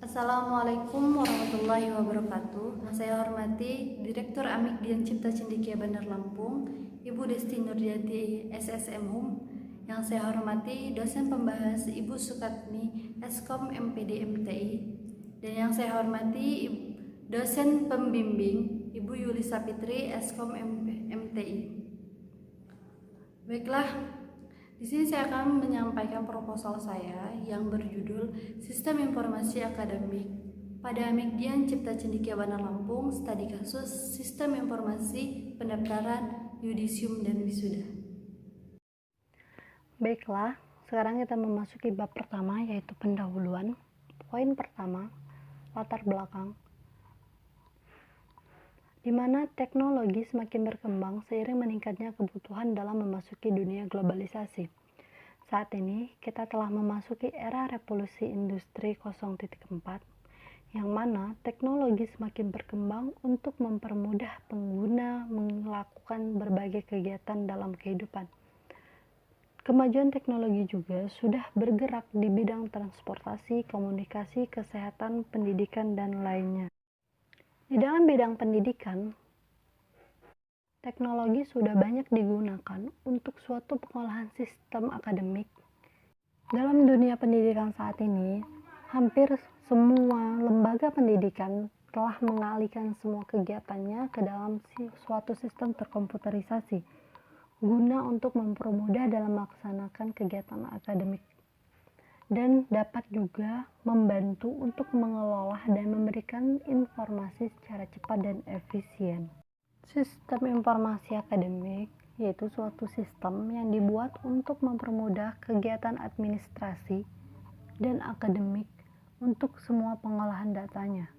Assalamualaikum warahmatullahi wabarakatuh. Yang saya hormati Direktur Amik Dian Cipta Cendekia Bandar Lampung, Ibu Desti Nurjati SSM Hum. Yang saya hormati dosen pembahas Ibu Sukatni Eskom MPD MTI. Dan yang saya hormati dosen pembimbing Ibu Yuli Sapitri Eskom MTI. Baiklah, di sini saya akan menyampaikan proposal saya yang berjudul Sistem Informasi Akademik pada Amik Dian Cipta Cendekia Bandar Lampung, studi kasus Sistem Informasi Pendaftaran Yudisium dan Wisuda. Baiklah, sekarang kita memasuki bab pertama, yaitu pendahuluan. Poin pertama, latar belakang, di mana teknologi semakin berkembang seiring meningkatnya kebutuhan dalam memasuki dunia globalisasi. Saat ini, kita telah memasuki era revolusi industri 0.4, yang mana teknologi semakin berkembang untuk mempermudah pengguna melakukan berbagai kegiatan dalam kehidupan. Kemajuan teknologi juga sudah bergerak di bidang transportasi, komunikasi, kesehatan, pendidikan, dan lainnya. Di dalam bidang pendidikan, teknologi sudah banyak digunakan untuk suatu pengolahan sistem akademik. Dalam dunia pendidikan saat ini, hampir semua lembaga pendidikan telah mengalihkan semua kegiatannya ke dalam suatu sistem terkomputerisasi, guna untuk mempermudah dalam melaksanakan kegiatan akademik, dan dapat juga membantu untuk mengelola dan memberikan informasi secara cepat dan efisien. Sistem informasi akademik yaitu suatu sistem yang dibuat untuk mempermudah kegiatan administrasi dan akademik untuk semua pengolahan datanya.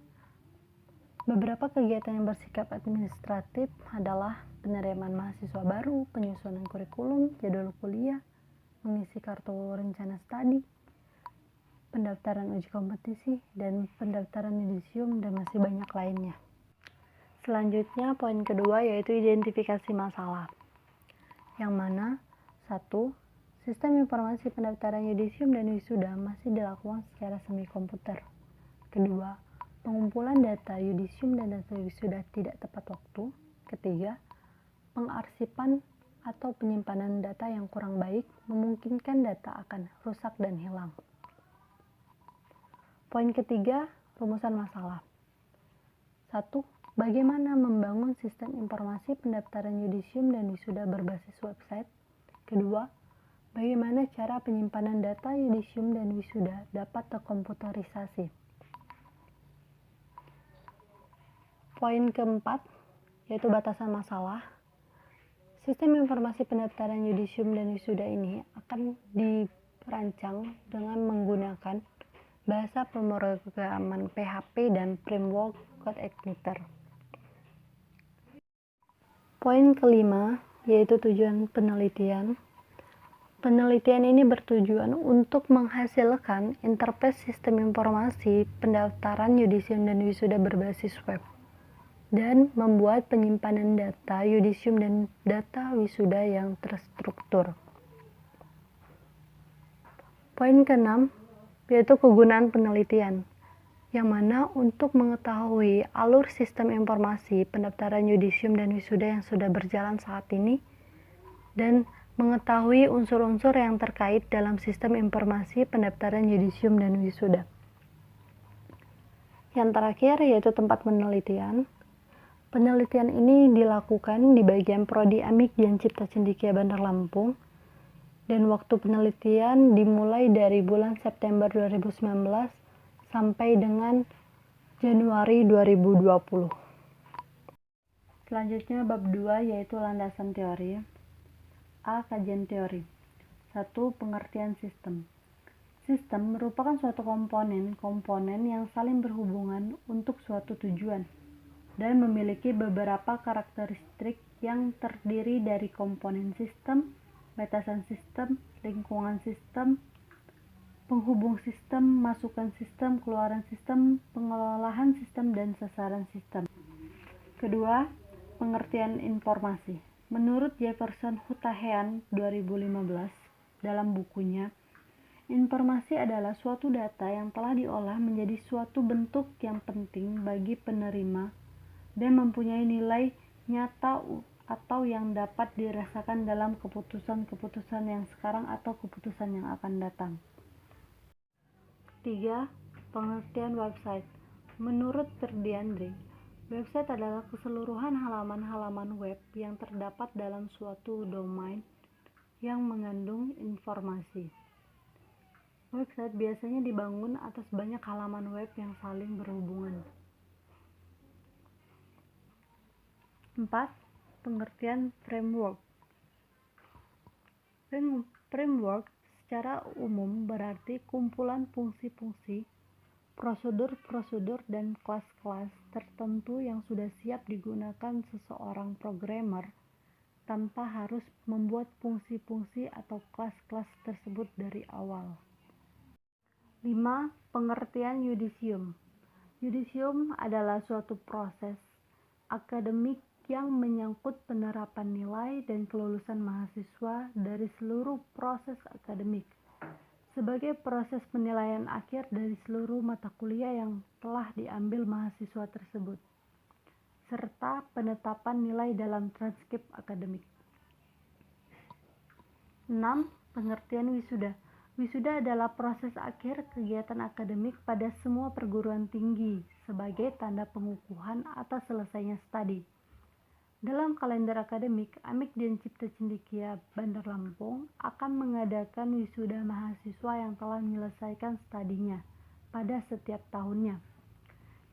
Beberapa kegiatan yang bersikap administratif adalah penerimaan mahasiswa baru, penyusunan kurikulum, jadwal kuliah, mengisi kartu rencana studi, pendaftaran uji kompetisi, dan pendaftaran yudisium, dan masih banyak lainnya. Selanjutnya, poin kedua yaitu identifikasi masalah, yang mana 1. Sistem informasi pendaftaran yudisium dan wisuda masih dilakukan secara semi komputer. Kedua, pengumpulan data yudisium dan data wisuda tidak tepat waktu. Ketiga, pengarsipan atau penyimpanan data yang kurang baik memungkinkan data akan rusak dan hilang. Poin ketiga, rumusan masalah. 1. Bagaimana membangun sistem informasi pendaftaran yudisium dan wisuda berbasis website. Kedua, bagaimana cara penyimpanan data yudisium dan wisuda dapat terkomputerisasi. Poin keempat, yaitu batasan masalah. Sistem informasi pendaftaran yudisium dan wisuda ini akan dirancang dengan menggunakan bahasa pemrograman PHP dan framework CodeIgniter. Poin kelima, yaitu tujuan penelitian. Penelitian ini bertujuan untuk menghasilkan interface sistem informasi pendaftaran yudisium dan wisuda berbasis web, dan membuat penyimpanan data yudisium dan data wisuda yang terstruktur. Poin keenam, yaitu kegunaan penelitian, yang mana untuk mengetahui alur sistem informasi pendaftaran yudisium dan wisuda yang sudah berjalan saat ini, dan mengetahui unsur-unsur yang terkait dalam sistem informasi pendaftaran yudisium dan wisuda. Yang terakhir yaitu tempat penelitian. Penelitian ini dilakukan di bagian Prodi Amik Dian Cipta Cendekia Bandar Lampung, dan waktu penelitian dimulai dari bulan September 2019 sampai dengan Januari 2020. Selanjutnya bab 2 yaitu landasan teori. A. Kajian teori. 1. Pengertian sistem. Sistem merupakan suatu komponen yang saling berhubungan untuk suatu tujuan dan memiliki beberapa karakteristik yang terdiri dari komponen sistem, batasan sistem, lingkungan sistem, penghubung sistem, masukan sistem, keluaran sistem, pengelolaan sistem, dan sasaran sistem. Kedua, pengertian informasi. Menurut Jefferson Hutahean 2015 dalam bukunya Informasi adalah suatu data yang telah diolah menjadi suatu bentuk yang penting bagi penerima dan mempunyai nilai nyata atau yang dapat dirasakan dalam keputusan-keputusan yang sekarang atau keputusan yang akan datang. 3. Pengertian website. Menurut Verdiandre, website adalah keseluruhan halaman-halaman web yang terdapat dalam suatu domain yang mengandung informasi. Website biasanya dibangun atas banyak halaman web yang saling berhubungan. 4. Pengertian framework. Framework secara umum berarti kumpulan fungsi-fungsi, prosedur-prosedur, dan kelas-kelas tertentu yang sudah siap digunakan seseorang programmer tanpa harus membuat fungsi-fungsi atau kelas-kelas tersebut dari awal. 5. Pengertian yudisium. Yudisium adalah suatu proses akademik yang menyangkut penerapan nilai dan kelulusan mahasiswa dari seluruh proses akademik sebagai proses penilaian akhir dari seluruh mata kuliah yang telah diambil mahasiswa tersebut, serta penetapan nilai dalam transkrip akademik. 6. Pengertian wisuda. Wisuda adalah proses akhir kegiatan akademik pada semua perguruan tinggi sebagai tanda pengukuhan atas selesainya studi. Dalam kalender akademik, Amik Dian Cipta Cendekia Bandar Lampung akan mengadakan wisuda mahasiswa yang telah menyelesaikan studinya pada setiap tahunnya.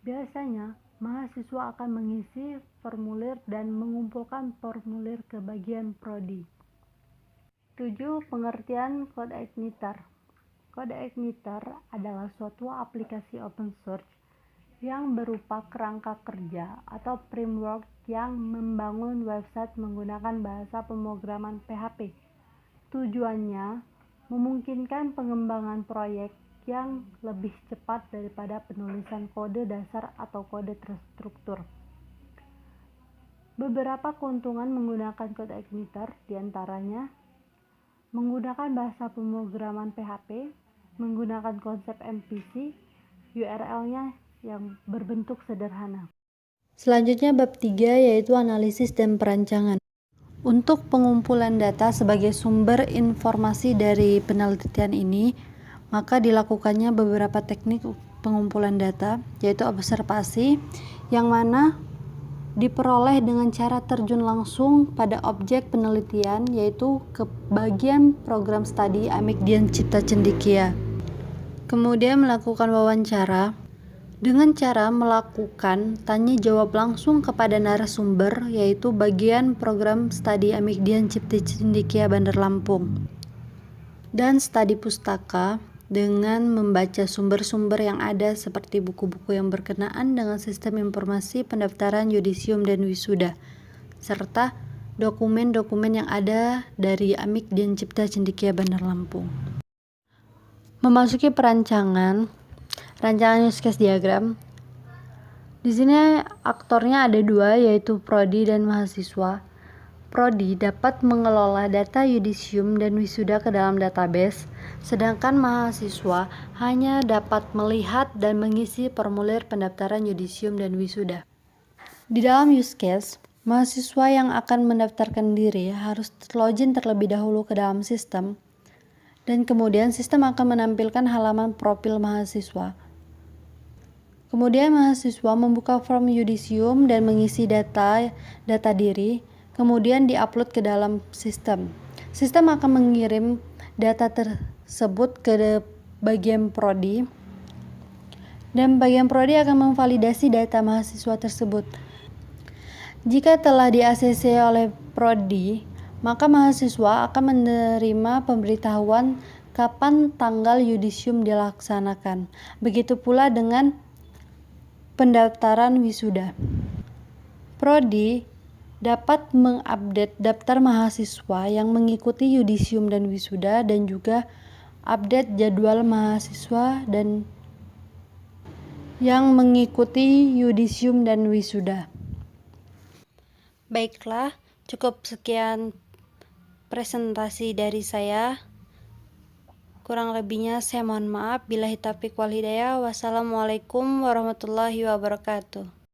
Biasanya, mahasiswa akan mengisi formulir dan mengumpulkan formulir ke bagian prodi. 7. Pengertian kode igniter. Kode igniter adalah suatu aplikasi open source yang berupa kerangka kerja atau framework yang membangun website menggunakan bahasa pemrograman PHP. Tujuannya memungkinkan pengembangan proyek yang lebih cepat daripada penulisan kode dasar atau kode terstruktur. Beberapa keuntungan menggunakan kode igniter diantaranya menggunakan bahasa pemrograman PHP, menggunakan konsep MVC, URL-nya yang berbentuk sederhana. Selanjutnya bab 3 yaitu analisis dan perancangan. Untuk pengumpulan data sebagai sumber informasi dari penelitian ini, maka dilakukannya beberapa teknik pengumpulan data, yaitu observasi, yang mana diperoleh dengan cara terjun langsung pada objek penelitian, yaitu ke bagian program studi Amik Dian Cipta Cendekia. Kemudian melakukan wawancara dengan cara melakukan tanya jawab langsung kepada narasumber, yaitu bagian program studi Amik Dian Cipta Cendekia Bandar Lampung. Dan studi pustaka dengan membaca sumber-sumber yang ada seperti buku-buku yang berkenaan dengan sistem informasi pendaftaran yudisium dan wisuda, serta dokumen-dokumen yang ada dari Amik Dian Cipta Cendekia Bandar Lampung. Memasuki rancangan use case diagram. Di sini aktornya ada dua, yaitu prodi dan mahasiswa. Prodi dapat mengelola data yudisium dan wisuda ke dalam database, sedangkan mahasiswa hanya dapat melihat dan mengisi formulir pendaftaran yudisium dan wisuda. Di dalam use case, mahasiswa yang akan mendaftarkan diri harus login terlebih dahulu ke dalam sistem, dan kemudian sistem akan menampilkan halaman profil mahasiswa. Kemudian mahasiswa membuka form yudisium dan mengisi data diri, kemudian diupload ke dalam sistem. Sistem akan mengirim data tersebut ke bagian prodi, dan bagian prodi akan memvalidasi data mahasiswa tersebut. Jika telah di-ACC oleh prodi, maka mahasiswa akan menerima pemberitahuan kapan tanggal yudisium dilaksanakan. Begitu pula dengan pendaftaran wisuda. Prodi dapat mengupdate daftar mahasiswa yang mengikuti yudisium dan wisuda, dan juga update jadwal mahasiswa dan yang mengikuti yudisium dan wisuda. Baiklah, cukup sekian presentasi dari saya. Kurang lebihnya saya mohon maaf. Billahi taufiq wal hidayah. Wassalamualaikum warahmatullahi wabarakatuh.